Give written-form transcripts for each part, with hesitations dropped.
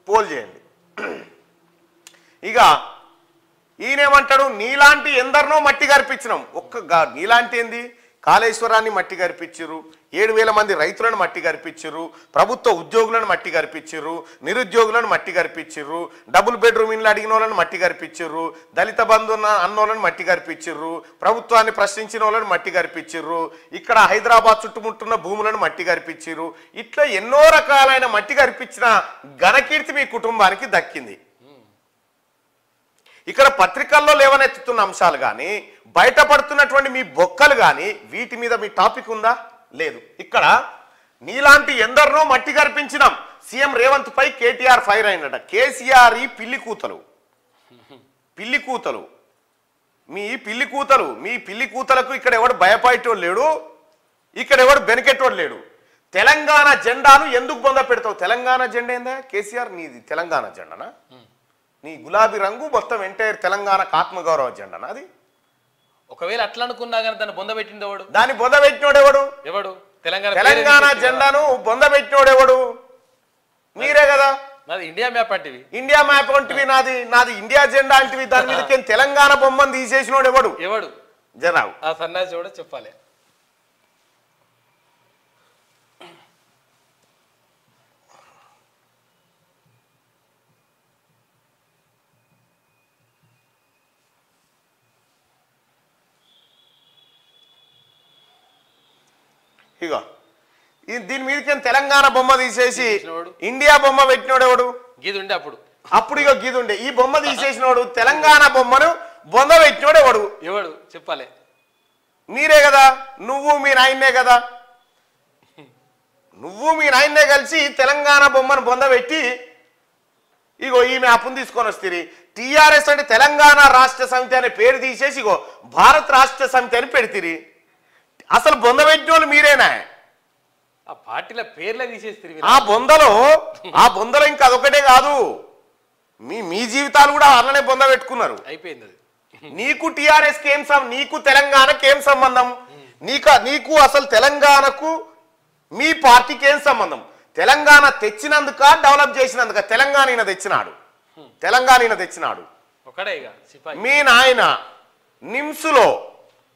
Pole చేయండి. ఇక ఈయనేమంటాడు, నీలాంటి ఎందరినో మట్టి గర్పించినాం. నీలాంటి ఏంది, కాళేశ్వరాన్ని మట్టి గర్పించారు, 7,000 మంది రైతులను మట్టి గర్పించారు, ప్రభుత్వ ఉద్యోగులను మట్టి గర్పించారు, నిరుద్యోగులను మట్టి గర్పించారు, డబుల్ బెడ్రూమ్ ఇళ్ళు అడిగిన వాళ్ళని మట్టి గర్పించారు, దళిత బంధు అన్నోళ్ళని మట్టి గర్పించారు, ప్రభుత్వాన్ని ప్రశ్నించిన వాళ్ళని మట్టి గర్పించారు, ఇక్కడ హైదరాబాద్ చుట్టుముట్టున్న భూములను మట్టి గర్పించారు. ఇట్లా ఎన్నో రకాలైన మట్టి గర్పించిన ఘనకీర్తి మీ కుటుంబానికి దక్కింది. ఇక్కడ పత్రికల్లో లేవనెత్తుతున్న అంశాలు కానీ, బయటపడుతున్నటువంటి మీ బొక్కలు కానీ, వీటి మీద మీ టాపిక్ ఉందా? లేదు. ఇక్కడ నీలాంటి ఎందరినో మట్టి గర్పించినాం. సీఎం రేవంత్ పై కేటీఆర్ ఫైర్ అయినట. కేసీఆర్ ఈ పిల్లి కూతలు మీ పిల్లి కూతలకు ఇక్కడ ఎవడు భయపడేటోడు లేడు, ఇక్కడ ఎవడు బెనికెట్టోడు లేడు. తెలంగాణ జెండాను ఎందుకు బొంద పెడతావు? తెలంగాణ జెండా ఏందా కేసీఆర్? నీది తెలంగాణ జెండానా? నీ గులాబీ రంగు మొత్తం ఎంటైర్ తెలంగాణ ఆత్మగౌరవ జెండానా అది? ఒకవేళ అట్లా అనుకున్నా కానీ దాన్ని బొంద పెట్టింది ఎవడు? దాన్ని బొంద పెట్టినోడు ఎవడు? తెలంగాణ జెండాను బొంద పెట్టినోడు ఎవడు? మీరే కదా. నాది ఇండియా మ్యాప్ అంటివి, ఇండియా మ్యాప్ అంటివి, నాది ఇండియా జెండా అంటివి. దాని మీద తెలంగాణ బొమ్మను తీసేసినోడు ఎవడు? జనావు ఆ సన్నాసి కూడా చెప్పాలి. ఇగో దీని మీదకి తెలంగాణ బొమ్మ తీసేసి ఇండియా బొమ్మ పెట్టినోడు ఎవడు? గీదుండే అప్పుడు ఇగో గీదుండే. ఈ బొమ్మ తీసేసినోడు, తెలంగాణ బొమ్మను బొంద పెట్టినోడు ఎవడు చెప్పాలి? మీరే కదా. నువ్వు మీ నాయన్నే కదా. కలిసి తెలంగాణ బొమ్మను బొంద పెట్టి ఇగో ఈమె అప్పును తీసుకొని వస్తుంది. టీఆర్ఎస్ అంటే తెలంగాణ రాష్ట్ర సమితి అనే పేరు తీసేసి ఇగో భారత్ రాష్ట్ర సమితి అని పెడితిరి. అసలు బొంద పెట్టిన వాళ్ళు మీరేనా? ఆ పార్టీల పేర్లే తీసేస్తారు. ఆ బొందలో ఇంకా అదొకటే కాదు, మీ జీవితాలు కూడా అలానే బొంద పెట్టుకున్నారు. అయిపోయింది అది. నీకు టీఆర్ఎస్ కి ఏం నీకు తెలంగాణకి ఏం సంబంధం? నీకు అసలు తెలంగాణకు మీ పార్టీకి ఏం సంబంధం? తెలంగాణ తెచ్చినందుక డెవలప్ చేసినందుక? తెలంగాణ తెచ్చినాడు. మీ నాయన నిమ్స్లో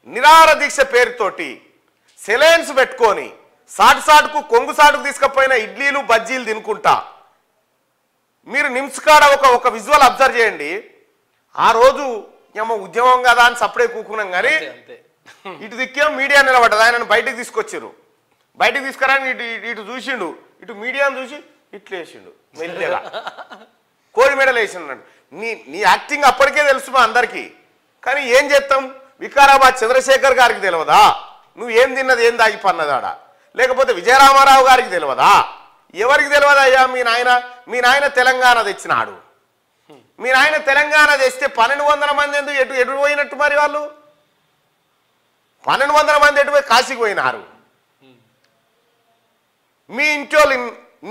నిరాహార దీక్ష పేరుతోటి సెలైన్స్ పెట్టుకొని సాటుకు కొంగు సాటుకు తీసుకుపోయిన ఇడ్లీలు బజ్జీలు తినుకుంటా మీరు నిమ్స్ కాడ ఒక విజువల్ అబ్జర్వ్ చేయండి. ఆ రోజు ఏమో ఉద్యమం కదా అని సప్పుడే కూకున్నాం కానీ ఇటు దిక్కేమో మీడియా నిలబడ్డది. ఆయనను బయటకు తీసుకొచ్చారు. బయటకు తీసుకురాని ఇటు చూసిండు, ఇటు మీడియాను చూసి ఇట్లా వేసిండు, మెల్లగా కోడి మెడలు వేసిండు. నీ యాక్టింగ్ అప్పటికే తెలుసు మా అందరికీ. కానీ ఏం చేస్తాం? వికారాబాద్ చంద్రశేఖర్ గారికి తెలియదా నువ్వు ఏం తిన్నది ఏం దాగి పన్నదాడా? లేకపోతే విజయరామారావు గారికి తెలియదా? ఎవరికి తెలియదా? అయ్యా మీ నాయన తెలంగాణ తెచ్చినాడు. మీ నాయన తెలంగాణ తెస్తే 1200 మంది ఎందుకు ఎటు పోయినట్టు? మరి వాళ్ళు 1200 మంది ఎటు పోయి కాశీకి పోయినారు. మీ ఇంట్లో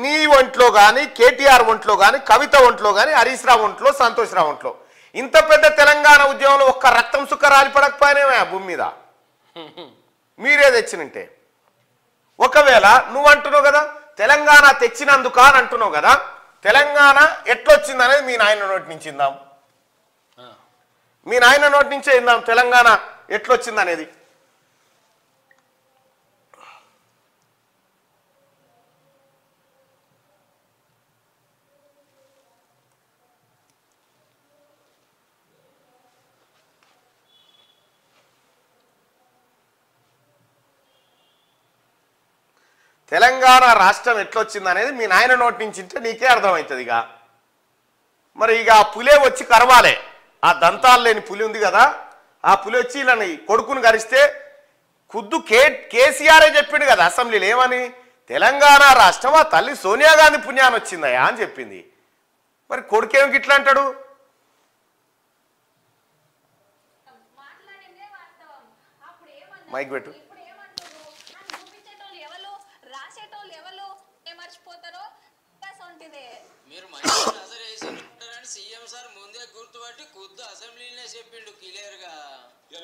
నీ ఒంట్లో కానీ, కేటీఆర్ ఒంట్లో కానీ, కవిత ఒంట్లో కానీ, హరీష్ రావు ఒంట్లో, సంతోష్ రావు ఒంట్లో ఇంత పెద్ద తెలంగాణ ఉద్యమంలో ఒక్క రక్తం సుక్క రాలిపడకపోయినా భూమి మీద మీరే తెచ్చినంటే. ఒకవేళ నువ్వు అంటున్నావు కదా తెలంగాణ తెచ్చినందుక అని అంటున్నావు కదా, తెలంగాణ ఎట్లొచ్చింది అనేది మీ నాయన నోటి నుంచి ఇందాం. మీ నాయన నోటి నుంచే ఇందాం తెలంగాణ ఎట్లొచ్చింది అనేది. తెలంగాణ రాష్ట్రం ఎట్లొచ్చింది అనేది మీ నాయన నోటి నుంచి ఇంటే నీకే అర్థమవుతుంది. మరి ఇక ఆ పులే వచ్చి కరవాలే. ఆ దంతాలు లేని పులి ఉంది కదా, ఆ పులి వచ్చి ఇలా కొడుకును గరిస్తే ఖుద్దు కేసీఆరే చెప్పిండు కదా అసెంబ్లీలో. ఏమని? తెలంగాణ రాష్ట్రం ఆ తల్లి సోనియా గాంధీ పుణ్యాన్ని వచ్చిందయా అని చెప్పింది. మరి కొడుకేమి గిట్లా అంటాడు? మైక్ పెట్టు. మీరు సీఎం సార్ ముందే గుర్తుపట్టి కొద్ది అసెంబ్లీనే చెప్పిండు క్లియర్ గా.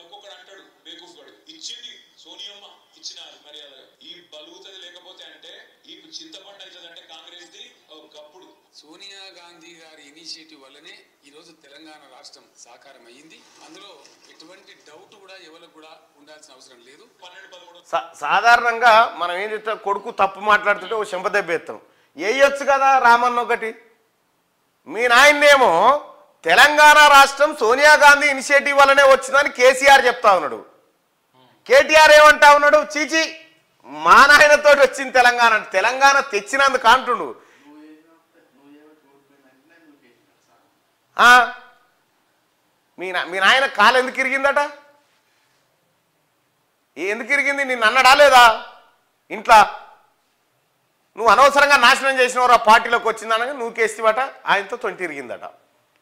ఒక్కొక్కడు అంటాడు బేకూఫ్ గడు ఇచ్చింది సోనియమ్మ ఇచ్చినారు మర్యాదగా ఈ బలుగుతుంది లేకపోతే అంటే ఈ చింతపండు అవుతుంది అంటే కాంగ్రెస్ ది ఒకప్పుడు సోనియా గాంధీ గారి ఇనిషియేటివ్ వల్లనే ఈరోజు తెలంగాణ రాష్ట్రం సాకారం అయ్యింది. అందులో ఎటువంటి డౌట్ కూడా ఎవరికి కూడా ఉండాల్సిన అవసరం లేదు. 12-13 సాధారణంగా మనం ఏం చెప్తాం, కొడుకు తప్పు మాట్లాడుతుంటే ఓ చెంపదెబ్బ ఎత్తాం, వేయొచ్చు కదా రామన్న ఒకటి. మీ నాయన్నేమో తెలంగాణ రాష్ట్రం సోనియా గాంధీ ఇనిషియేటివ్ వల్లనే వచ్చిందని కేసీఆర్ చెప్తా ఉన్నాడు. కేటీఆర్ ఏమంటా ఉన్నాడు, చీచి మా నాయనతో వచ్చింది తెలంగాణ, తెలంగాణ తెచ్చినందుకు అంటుండు. మీ నాయన కాలు ఎందుకు ఇరిగిందట, ఎందుకు ఇరిగింది, నిన్ను అన్నడా లేదా ఇంట్లో? నువ్వు అనవసరంగా నాశనం చేసినవారు ఆ పార్టీలోకి వచ్చిందనగా నువ్వు కేసివట, ఆయనతో తొంటి ఇరిగిందట.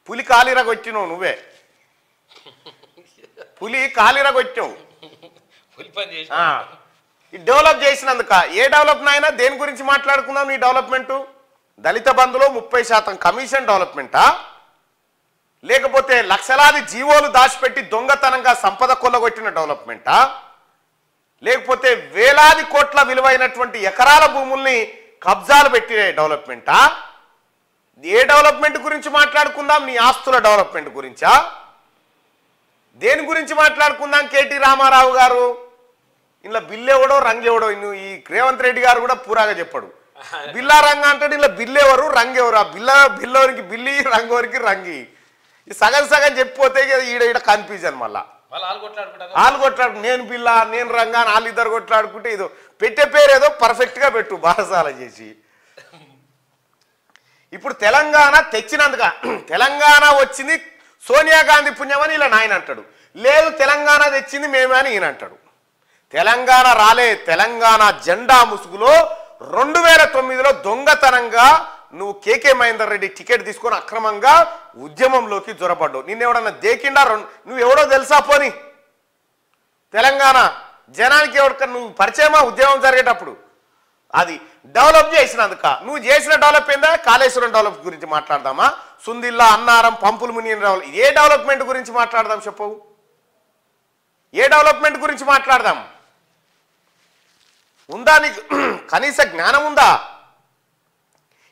పులి కాలిరగొచ్చినావు నువ్వే, పులి కాలిరగొచ్చావు. ఈ డెవలప్ చేసినందుక ఏ డెవలప్ అయినా దేని గురించి మాట్లాడుకుందాం? నీ డెవలప్మెంట్ దళిత బంధులో 30% కమిషన్ డెవలప్మెంటా, లేకపోతే లక్షలాది జీవోలు దాచిపెట్టి దొంగతనంగా సంపద కొల్లగొట్టిన డెవలప్మెంటా, లేకపోతే వేలాది కోట్ల విలువైనటువంటి ఎకరాల భూముల్ని కబ్జాలు పెట్టిన డెవలప్మెంటా? ఏ డెవలప్మెంట్ గురించి మాట్లాడుకుందాం? నీ ఆస్తుల డెవలప్మెంట్ గురించా? దేని గురించి మాట్లాడుకుందాం? కేటీ రామారావు గారు ఇలా బిల్లెవడో రంగెవడో, ఈ రేవంత్ రెడ్డి గారు కూడా పూరాగా చెప్పాడు. బిల్లా రంగ అంటే ఇలా బిల్లెవరు రంగెవరు, ఆ బిల్లవరికి బిల్లి రంగవరికి రంగి, ఈ సగం సగం చెప్పిపోతే ఈడ కన్ఫ్యూజన్. మళ్ళా వాళ్ళు కొట్లాడుకు నేను బిల్లా నేను రంగా వాళ్ళు ఇద్దరు కొట్లాడుకుంటే ఏదో పెట్టే పేరు ఏదో పర్ఫెక్ట్గా పెట్టు బారసాల చేసి. ఇప్పుడు తెలంగాణ తెచ్చినందుక, తెలంగాణ వచ్చింది సోనియా గాంధీ పుణ్యమని ఇలా నాయన అంటాడు, లేదు తెలంగాణ తెచ్చింది మేమే అని ఈయన అంటాడు. తెలంగాణ రాలే, తెలంగాణ జెండా ముసుగులో 2009లో దొంగతనంగా నువ్వు కేకే మహేందర్ రెడ్డి టికెట్ తీసుకొని అక్రమంగా ఉద్యమంలోకి జొరపడ్డావు. నిన్నెవడన్నా దేకిండా? నువ్వు ఎవడో తెలుసా? పోని తెలంగాణ జనానికి ఎవరికన్నా నువ్వు పరిచయమా? ఉద్యమం జరిగేటప్పుడు అది డెవలప్ చేసినందుక. నువ్వు చేసిన డెవలప్ ఏందా? కాళేశ్వరం డెవలప్ గురించి మాట్లాడదామా? సుందిల్లా, అన్నారం, పంపులు మునియన్ డెవలప్, ఏ డెవలప్మెంట్ గురించి మాట్లాడదాం చెప్పవు? ఏ డెవలప్మెంట్ గురించి మాట్లాడదాం? ఉందా నీకు కనీస జ్ఞానం ఉందా?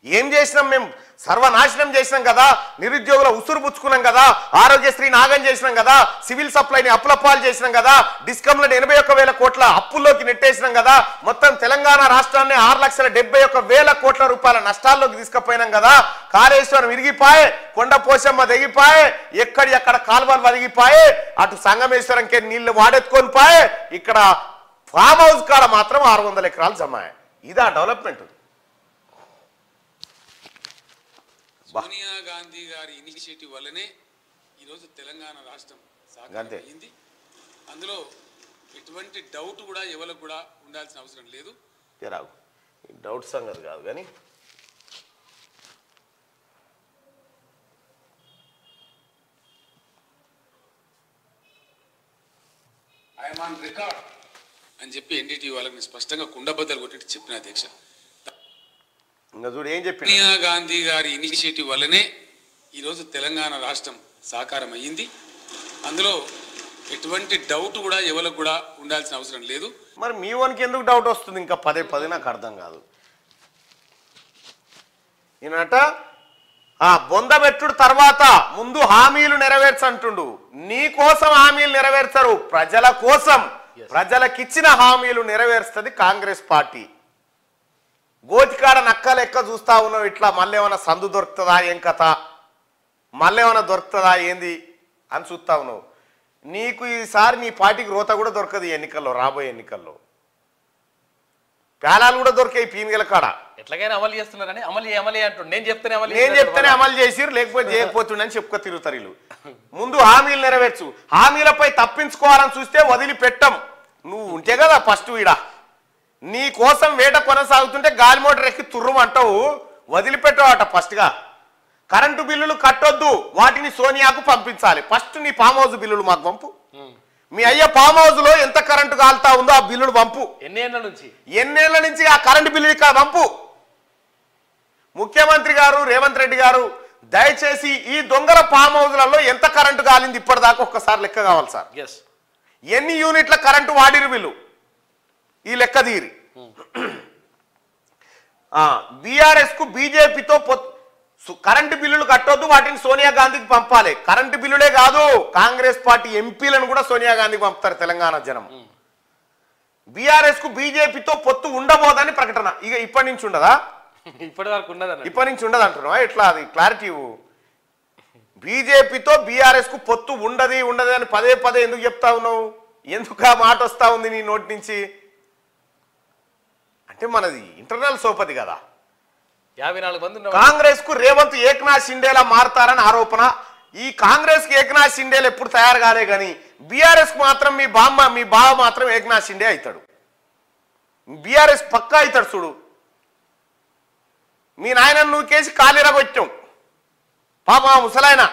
ఏం చేసినాం మేము? సర్వనాశనం చేసినాం కదా, నిరుద్యోగుల ఉసురు పుచ్చుకున్నాం కదా, ఆరోగ్యశ్రీ నాగం చేసినాం కదా, సివిల్ సప్లైని అప్పులప్పాలు చేసినాం కదా, డిస్కంలను 81,000 కోట్ల అప్పుల్లోకి నెట్టేసినాం కదా, మొత్తం తెలంగాణ రాష్ట్రాన్ని 6,71,000 కోట్ల రూపాయల నష్టాల్లోకి తీసుకుపోయినాం కదా, కాళేశ్వరం విరిగిపాయే, కొండ పోశమ్మ తెగిపాయే, ఎక్కడ కాలువలు వదిగిపాయే, అటు సంగమేశ్వరంకే నీళ్లు వాడెత్తుకొని పాయే, ఇక్కడ ఫామ్ హౌస్ కాడ మాత్రం 600 ఎకరాలు జమ. ఇదా డెవలప్మెంట్? సోనియా గాంధీ గారి ఇనిషియేటివ్ వల్లనే ఈరోజు తెలంగాణ రాష్ట్రం సాకారం అయ్యింది. అందులో ఎటువంటి డౌట్ కూడా ఎవరికి కూడా ఉండాల్సిన అవసరం లేదు. డౌట్ సంగతి కాదు కానీ ఐఎమ్ ఆన్ రికార్డ్ అని చెప్పి ఎన్డీటీ వాళ్ళకి స్పష్టంగా కుండబద్దలు కొట్టి చెప్పిన అధ్యక్ష. సోనియా గాంధీ గారి ఇనిషియేటివ్ వల్లనే ఈరోజు తెలంగాణ రాష్ట్రం సాకారం అయ్యింది. అందులో ఎటువంటి డౌట్ కూడా ఎవరికి కూడా ఉండాల్సిన అవసరం లేదు. మరి మీ వానికి ఎందుకు డౌట్ వస్తుంది? ఇంకా పదే నాకు అర్థం కాదు. ఈయనట బొందబెట్టుడు తర్వాత ముందు హామీలు నెరవేర్చంటుండు. నీ కోసం హామీలు నెరవేర్చరు, ప్రజల కోసం, ప్రజలకిచ్చిన హామీలు నెరవేరుస్తుంది కాంగ్రెస్ పార్టీ. గోతికాడ నక్క లెక్క చూస్తా ఉన్నావు ఇట్లా, మళ్ళీ ఏమైనా సందు దొరుకుతుందా, ఏం కథ, మళ్ళీ ఏమైనా దొరుకుతుందా ఏంది అని చూస్తా ఉన్నావు. నీకు ఈసారి నీ పార్టీకి రోత కూడా దొరకదు ఎన్నికల్లో, రాబోయే ఎన్నికల్లో. పేలాలు కూడా దొరికాయి పీనిగల కాడ. ఎట్లాగైనా అమలు చేస్తున్నారని అమలు అంటుండు. నేను చెప్తేనే అమలు చేసిరు, లేకపోతే చేయకపోతుండని చెప్పుకో తిరుగుతారు వీళ్ళు. ముందు హామీలు నెరవేర్చు. హామీలపై తప్పించుకోవాలని చూస్తే వదిలిపెట్టం. నువ్వు ఉంటే కదా ఫస్ట్ ఈడ నీ కోసం వేట కొనసాగుతుంటే గాలి మోటార్ ఎక్కి తుర్రమంటావు, వదిలిపెట్టావట. ఫస్ట్గా కరెంటు బిల్లులు కట్టొద్దు, వాటిని సోనియాకు పంపించాలి. ఫస్ట్ నీ ఫామ్ హౌస్ బిల్లులు మాకు పంపు. మీ అయ్య ఫామ్ హౌస్ లో ఎంత కరెంటు కాలుతా ఉందో ఆ బిల్లులు పంపు. ఎన్నేళ్ల నుంచి ఆ కరెంటు బిల్లు ఇక్కడ పంపు. ముఖ్యమంత్రి గారు రేవంత్ రెడ్డి గారు దయచేసి ఈ దొంగల ఫామ్ హౌస్లలో ఎంత కరెంటు కాలింది ఇప్పటిదాకా ఒక్కసారి లెక్క కావాలి సార్. ఎస్, ఎన్ని యూనిట్ల కరెంటు వాడిరు వీళ్ళు ఈ లెక్క తీరి. బీఆర్ఎస్ కు బీజేపీతో కరెంటు బిల్లులు కట్టొద్దు, వాటిని సోనియా గాంధీకి పంపాలి. కరెంటు బిల్లులే కాదు, కాంగ్రెస్ పార్టీ ఎంపీలను కూడా సోనియా గాంధీకి పంపుతారు తెలంగాణ జనం. బీఆర్ఎస్ కు బీజేపీతో పొత్తు ఉండబోదని ప్రకటన. ఇక ఇప్పటి నుంచి ఉండదా? ఇప్పటి వరకు ఉండదు, ఇప్పటి నుంచి ఉండదు అంటున్నావా? ఎట్లా అది క్లారిటీ? బీజేపీతో బీఆర్ఎస్ కు పొత్తు ఉండదు అని పదే పదే ఎందుకు చెప్తా ఉన్నావు? ఎందుకు ఆ మాట వస్తా ఉంది నీ నోటి నుంచి? అంటే మనది ఇంటర్నల్ సోపతి కదా. 54 మంది కాంగ్రెస్ కు రేవంత్ ఏక్నాథ్ షిండేలా మారతారని ఆరోపణ. ఈ కాంగ్రెస్ కి ఏక్నాథ్ షిండేలు ఎప్పుడు తయారు కాలే కానీ బీఆర్ఎస్ కు మాత్రం మీ బావ మాత్రం ఏక్నాథ్ షిండే అవుతాడు. బీఆర్ఎస్ పక్కా అవుతాడు. చూడు, మీ నాయన నువ్వు కేసి కాలిరగొచ్చావు పాప ముసలాయన.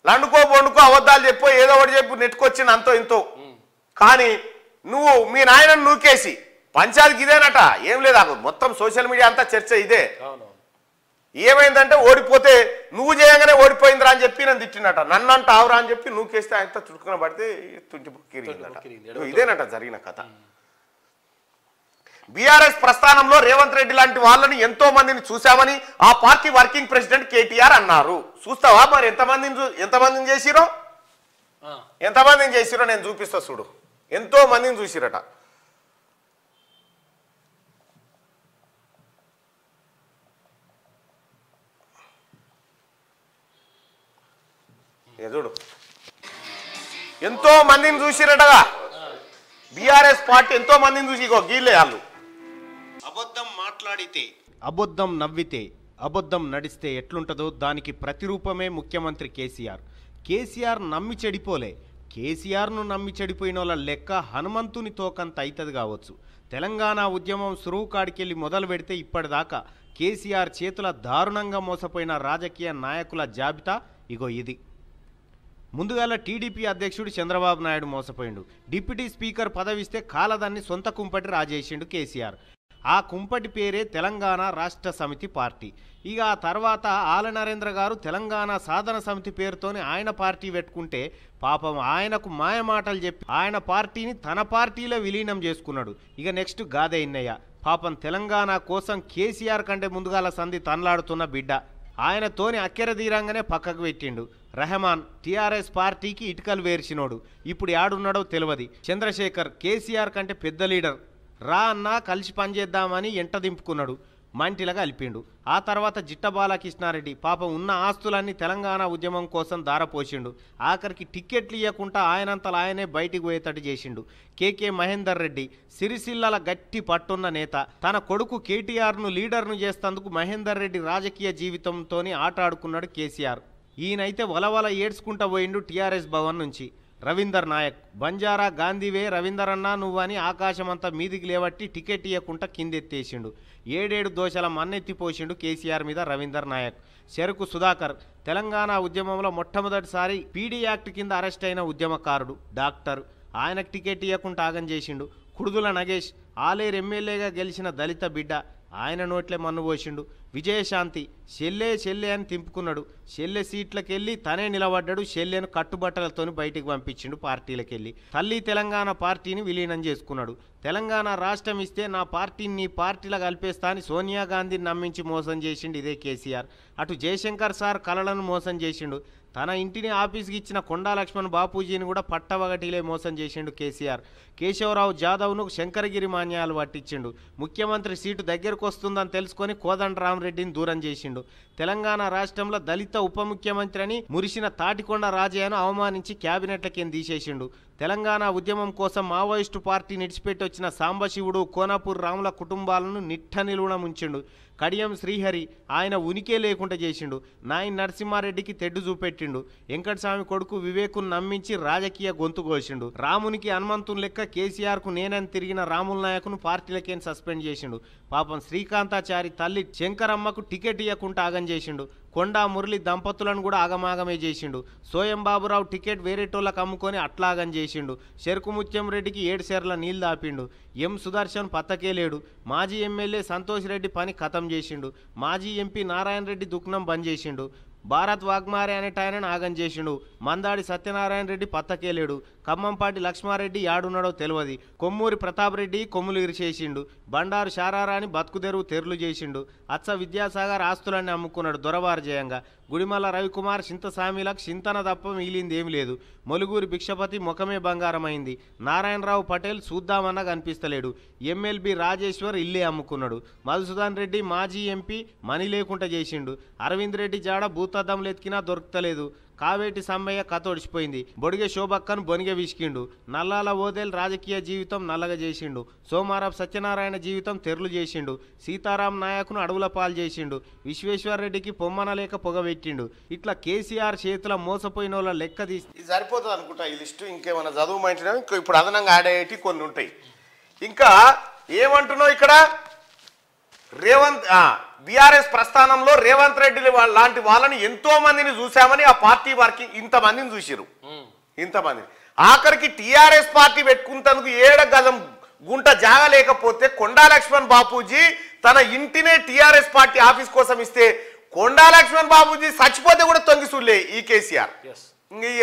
లండుకో బొండుకో అబద్ధాలు చెప్పో ఏదో ఒకటి చెప్పు నెట్టుకొచ్చింది అంతో ఇంతో. కానీ నువ్వు మీ నాయనను నూకేసి పంచాయతీకి ఇదేనట. ఏం లేదు, మొత్తం సోషల్ మీడియా అంతా చర్చ ఇదే. ఏమైందంటే ఓడిపోతే నువ్వు చేయంగానే ఓడిపోయిందిరా అని చెప్పి నన్ను తిట్టినట. నన్ను అంట ఆవురా అని చెప్పి నూకేస్తే ఆయన చుట్టుకుని పడితే తుంటి బుక్కిరిగిందట. ఇదేనట జరిగిన కథ. బీఆర్ఎస్ ప్రస్థానంలో రేవంత్ రెడ్డి లాంటి వాళ్ళని ఎంతో మందిని చూశామని ఆ పార్టీ వర్కింగ్ ప్రెసిడెంట్ కేటీఆర్ అన్నారు. చూస్తావా మరి ఎంతమందిని చేసిరో నేను చూపిస్తా చూడు. ఎంతో మందిని చూసిరట. చూడు, ఎంతో మందిని చూసిరటగా. బీఆర్ఎస్ పార్టీ ఎంతో మందిని చూసి గీలే వాళ్ళు. అబద్ధం మాట్లాడితే, అబద్ధం నవ్వితే, అబద్ధం నడిస్తే ఎట్లుంటుందో దానికి ప్రతిరూపమే ముఖ్యమంత్రి కేసీఆర్. కేసీఆర్ నమ్మి చెడిపోలే. కేసీఆర్ను నమ్మి చెడిపోయిన వాళ్ళ లెక్క హనుమంతుని తోకంత అవుతుంది కావచ్చు. తెలంగాణ ఉద్యమం సురువు కాడికెళ్ళి మొదలు పెడితే ఇప్పటిదాకా కేసీఆర్ చేతుల దారుణంగా మోసపోయిన రాజకీయ నాయకుల జాబితా ఇగో ఇది. ముందుగాల టీడీపీ అధ్యక్షుడు చంద్రబాబు నాయుడు మోసపోయిండు. డిప్యూటీ స్పీకర్ పదవిస్తే కాలదాన్ని సొంత కుంపటి రాజేసిండు కేసీఆర్. ఆ కుంపటి పేరే తెలంగాణ రాష్ట్ర సమితి పార్టీ. ఇక ఆ తర్వాత ఆలనరేంద్ర గారు తెలంగాణ సాధన సమితి పేరుతోని ఆయన పార్టీ పెట్టుకుంటే పాపం ఆయనకు మాయమాటలు చెప్పి ఆయన పార్టీని తన పార్టీలో విలీనం చేసుకున్నాడు. ఇక నెక్స్ట్ గాదే ఇన్నయ్య పాపం తెలంగాణ కోసం కేసీఆర్ కంటే ముందుగాల సంధి తనలాడుతున్న బిడ్డ. ఆయనతోని అక్కెర తీరంగానే పక్కకు పెట్టిండు. రెహమాన్ టీఆర్ఎస్ పార్టీకి ఇటుకలు వేర్చినోడు. ఇప్పుడు యాడున్నాడో తెలియదు. చంద్రశేఖర్ కేసీఆర్ కంటే పెద్ద లీడర్. రా అన్నా కలిసి పనిచేద్దామని ఎంట దింపుకున్నాడు. మంటిలాగా అలిపిండు. ఆ తర్వాత జిట్ట బాలకృష్ణారెడ్డి పాపం ఉన్న ఆస్తులన్నీ తెలంగాణ ఉద్యమం కోసం దారపోసిండు. ఆఖరికి టిక్కెట్లు ఇవ్వకుండా ఆయనంతలా ఆయనే బయటికి పోయేటట్టు చేసిండు. కేకే మహేందర్ రెడ్డి సిరిసిల్లల గట్టి పట్టున్న నేత. తన కొడుకు కేటీఆర్ను లీడర్ను చేస్తేందుకు మహేందర్ రెడ్డి రాజకీయ జీవితంతోని ఆట ఆడుకున్నాడు కేసీఆర్. ఈయనైతే వలవల ఏడ్చుకుంటా పోయిండు టీఆర్ఎస్ భవన్ నుంచి. రవీందర్ నాయక్ బంజారా గాంధీవే రవీందర్ అన్నా నువ్వని ఆకాశమంతా మీదికి లేవట్టి టికెట్ ఇవ్వకుండా కిందెత్తేసిండు. 7 దోషల మన్నెత్తిపోసిండు కేసీఆర్ మీద రవీందర్ నాయక్. చెరుకు సుధాకర్ తెలంగాణ ఉద్యమంలో మొట్టమొదటిసారి పీడీ యాక్ట్ కింద అరెస్ట్ అయిన ఉద్యమకారుడు, డాక్టర్. ఆయనకు టికెట్ ఇవ్వకుండా ఆగం చేసిండు. కుడుదుల నగేష్ ఆలేరు ఎమ్మెల్యేగా గెలిచిన దళిత బిడ్డ. ఆయన నోట్లే మన్ను పోసిండు. విజయశాంతి చెల్లె అని తింపుకున్నాడు. చెల్లె సీట్లకెళ్ళి తనే నిలబడ్డాడు. చెల్లెను కట్టుబట్టలతోని బయటికి పంపించిండు పార్టీలకెళ్ళి. తల్లి తెలంగాణ పార్టీని విలీనం చేసుకున్నాడు. తెలంగాణ రాష్ట్రం ఇస్తే నా పార్టీని నీ పార్టీలో కలిపేస్తా అని సోనియా గాంధీని నమ్మించి మోసం చేసిండు ఇదే కేసీఆర్. అటు జయశంకర్ సార్ కలలను మోసం చేసిండు. తన ఇంటిని ఆఫీస్కి ఇచ్చిన కొండా లక్ష్మణ్ బాపూజీని కూడా పట్టవగటిలే మోసం చేసిండు కేసీఆర్. కేశవరావు జాదవ్ను శంకరగిరి మాన్యాలు పట్టించిండు. ముఖ్యమంత్రి సీటు దగ్గరకు వస్తుందని తెలుసుకొని కోదండరామరెడ్డిని దూరం చేసిండు. తెలంగాణ రాష్ట్రంలో దళిత ఉప ముఖ్యమంత్రి అని మురిసిన తాటికొండ రాజయ్యను అవమానించి క్యాబినెట్లకేం తీసేసిండు. తెలంగాణ ఉద్యమం కోసం మావోయిస్టు పార్టీ నిడిచిపెట్టి వచ్చిన సాంబశివుడు, కోనాపూర్ రాముల కుటుంబాలను నిట్ట నిలువున ముంచిండు. కడియం శ్రీహరి ఆయన ఉనికే లేకుండా చేసిండు. నాయన్ నరసింహారెడ్డికి తెడ్డు చూపెట్టిండు. వెంకటస్వామి కొడుకు వివేకును నమ్మించి రాజకీయ గొంతు కోసిండు. రామునికి హనుమంతుని లెక్క కేసీఆర్కు నేనని తిరిగిన రాముల నాయకును పార్టీలకేం సస్పెండ్ చేసిండు. పాపం శ్రీకాంతాచారి తల్లి శంకరమ్మకు టికెట్ ఇవ్వకుండా ఆగం చేసిండు. కొండా మురళి దంపతులను కూడా ఆగమాగమే చేసిండు. సోయం బాబురావు టికెట్ వేరేటోళ్ళకు అమ్ముకొని అట్లాగం చేసిండు. చెరుకు ముత్యం రెడ్డికి 7 సేర్ల నీళ్లు దాపిండు. ఎం సుదర్శన్ పత్తకే లేడు. మాజీ ఎమ్మెల్యే సంతోష్ రెడ్డి పని ఖతం చేసిండు. మాజీ ఎంపీ నారాయణ రెడ్డి దుఃఖనం బంద్ చేసిండు. భారత్ వాగ్మారే అనేట ఆయనను ఆగం చేసిండు. మందాడి సత్యనారాయణ రెడ్డి పత్తకేలేడు. ఖమ్మంపాటి లక్ష్మారెడ్డి యాడున్నాడో తెలియదు. కొమ్మూరి ప్రతాప్ రెడ్డి కొమ్ములు ఇరిచేసిండు. బండారు శారారాని బతుకుదెరువు తెరులు చేసిండు. అచ్చ విద్యాసాగర్ ఆస్తులన్నీ అమ్ముకున్నాడు దొరవారు జయంగా. గుడిమల్ల రవికుమార్ చింతసామిలకు చింతన తప్ప మిగిలింది ఏమి లేదు. మొలుగూరి భిక్షపతి ముఖమే బంగారమైంది. నారాయణరావు పటేల్ చూద్దామన్నా కనిపిస్తలేడు. ఎమ్మెల్బీ రాజేశ్వర్ ఇల్లే అమ్ముకున్నాడు. మధుసూదన్ రెడ్డి మాజీ ఎంపీ మనీ లేకుండా చేసిండు. అరవింద్ రెడ్డి జాడ భూతద్దంలు ఎత్కినా దొరకలేదు. కావేటి సమ్మయ్య కథ ఒడిచిపోయింది. బొడిగె శోభక్కను బొనిగె విసికిండు. నల్లాల ఓదేల్ రాజకీయ జీవితం నల్లగా చేసిండు. సోమారావు సత్యనారాయణ జీవితం తెరులు చేసిండు. సీతారాం నాయకును అడవుల పాలు చేసిండు. విశ్వేశ్వరరెడ్డికి పొమ్మన లేక పొగబెట్టిండు. ఇట్లా కేసీఆర్ చేతుల మోసపోయిన వాళ్ళ లెక్క తీసి ఇది సరిపోతుంది అనుకుంటా ఈ లిస్టు. ఇంకేమైనా చదువు మంచిగా ఇంకా ఇప్పుడు అదనంగా యాడ్ అయ్యేటి కొన్ని ఉంటాయి. ఇంకా ఏమంటున్నావు ఇక్కడ బీఆర్ఎస్ ప్రస్థానంలో రేవంత్ రెడ్డి లాంటి వాళ్ళని ఎంతో మందిని చూసామని ఆ పార్టీ వారికి ఇంతమందిని చూసిరు. ఇంతమంది ఆఖరికి టీఆర్ఎస్ పార్టీ పెట్టుకుంటందుకు 7 గజం గుంట జాగ లేకపోతే కొండా లక్ష్మణ్ బాపూజీ తన ఇంటినే టీఆర్ఎస్ పార్టీ ఆఫీస్ కోసం ఇస్తే కొండా లక్ష్మణ్ బాపూజీ చచ్చిపోతే కూడా తొంగి చూడలే ఈ కేసీఆర్.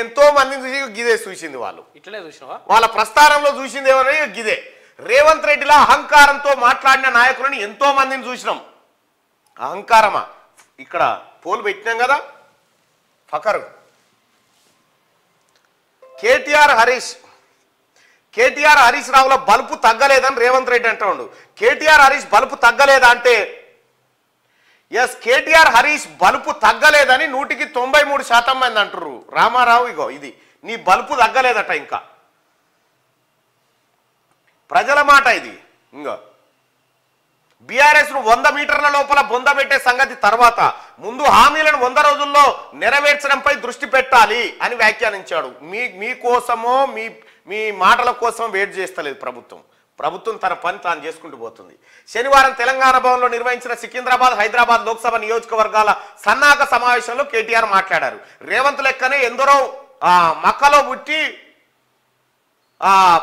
ఎంతో మందిని చూసి గిదే చూసింది. వాళ్ళు ఇట్లనే చూసినావా? వాళ్ళ ప్రస్థానంలో చూసింది ఏమన్నా గిదే. రేవంత్ రెడ్డిలా అహంకారంతో మాట్లాడిన నాయకులని ఎంతో మందిని చూసినాం. అహంకారమా ఇక్కడ పోలు పెట్టినాం కదా. ఫకరు కేటీఆర్ హరీష్ రావుల బలుపు తగ్గలేదని రేవంత్ రెడ్డి అంటాడు. కేటీఆర్ హరీష్ బలుపు తగ్గలేదా అంటే ఎస్, కేటీఆర్ హరీష్ బలుపు తగ్గలేదని 193% మంది అంటారు. రామారావు ఇగో ఇది నీ బలుపు తగ్గలేదట. ఇంకా ప్రజల మాట ఇది. ఇంకా బీఆర్ఎస్ ను 100 మీటర్ల లోపల బొందబెట్టే సంగతి తర్వాత ముందు హామీలను 100 రోజుల్లో నెరవేర్చడంపై దృష్టి పెట్టాలి అని వ్యాఖ్యానించాడు. మీకోసమో మీ మాటల కోసం వెయిట్ చేస్తలేదు ప్రభుత్వం తన పని తాను చేసుకుంటూ పోతుంది. శనివారం తెలంగాణ భవన్లో నిర్వహించిన సికింద్రాబాద్ హైదరాబాద్ లోక్సభ నియోజకవర్గాల సన్నాహక సమావేశంలో కేటీఆర్ మాట్లాడారు. రేవంత్ లెక్కనే ఎందరో మక్కలో పుట్టి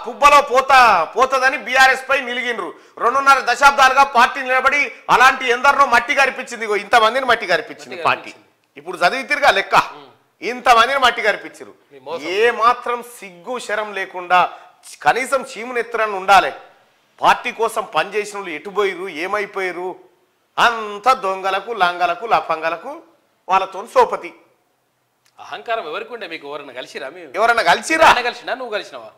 పుబ్బలో పోతదని బీఆర్ఎస్ పై నిలిగినరు. 2.5 దశాబ్దాలుగా పార్టీ నిలబడి అలాంటి ఎందరినో మట్టి గరిపించింది. ఇంతమందిని మట్టి గరిపించింది పార్టీ. ఇప్పుడు చదివితిరుగా లెక్క. ఇంతమందిని మట్టి గరిపించారు. ఏ మాత్రం సిగ్గు శరం లేకుండా కనీసం చీమునెత్తరని ఉండాలి. పార్టీ కోసం పనిచేసిన వాళ్ళు ఎటుపోయిరు, ఏమైపోయారు, అంత దొంగలకు లంగలకు లఫంగలకు వాళ్ళతో సోపతి. అహంకారం ఎవరికి ఉండే? మీకు ఎవరన్నా కలిసిరా? ఎవరన్నా కలిసిరా? కలిసినా? నువ్వు కలిసినావా?